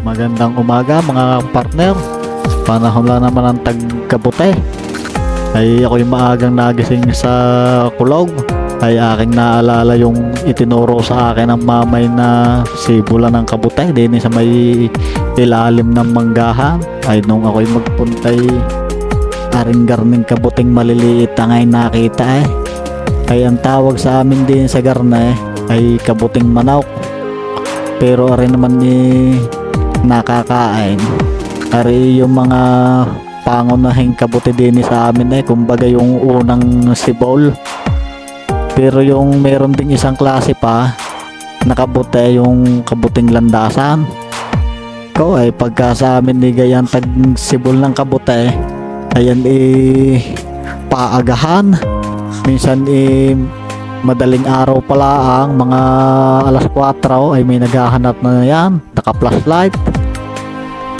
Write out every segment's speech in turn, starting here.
Magandang umaga mga partner. Panahon lang naman ang tagkabute. Ay ako'y maagang nagising sa kulog. Ay aking naalala yung itinuro sa akin ng mamay na sibula ng kabute din sa may ilalim ng manggahan. Ay nung ako'y magpuntay aring garning kabuting maliliit ang ay nakita ay ang tawag sa amin din sa garne ay kabuting manok. Pero ari naman ni nakakain. Ari yung mga pangunahing kabuti din sa amin kumbaga yung unang sibol. Pero yung meron ding isang klase pa nakabuti yung kabuting landasan. Ko ay pagka sa amin ni gayang tag sibol ng kabuti ayan paagahan. Minsan madaling araw pala ang mga alas 4 ay may naghahanap na yan, naka flashlight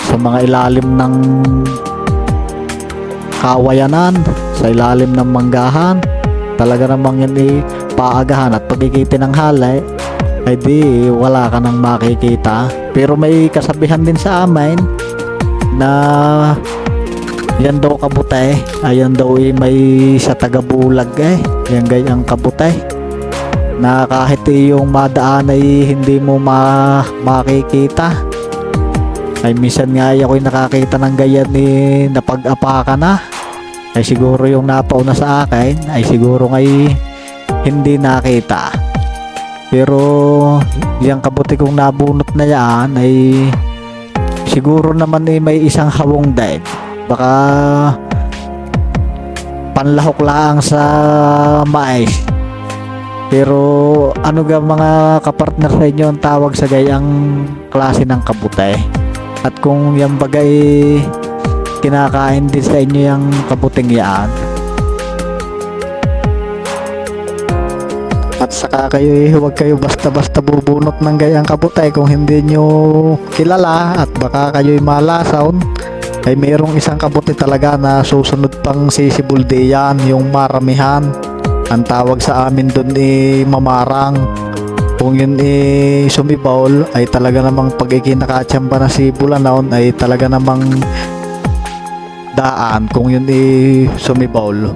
sa mga ilalim ng kawayanan, sa ilalim ng manggahan. Talaga namang yan paagahan at pagkikita ng halay ay di wala ka nang makikita. Pero may kasabihan din sa amin na yan daw kabutay, ayan daw may sa tagabulag yan gayang kabutay na kahit yung madaan ay hindi mo makikita. Ay minsan nga ako'y nakakita ng ganyan napag-apakan na. Ay siguro yung napauna sa akin ay siguro ngay hindi nakita. Pero yung kabuti kong nabunot na yan ay siguro naman may isang hawong din. Baka panlahok lang sa mais. Pero ano ga mga kapartner sa inyo ang tawag sa gayang klase ng kabutay? At kung yung bagay kinakain din sa inyo yung kabuting yan. At saka kayo huwag kayo basta-basta bubunot ng gayang kabutay kung hindi nyo kilala at baka kayo'y malasawn. Ay mayroong isang kabuti talaga na susunod pang sisibulde yan, yung maramihan. Ang tawag sa amin doon mamarang. Kung yun sumibawl ay talaga namang pag ikinakatsamba na sibula naon ay talaga namang daan kung yun sumibawl.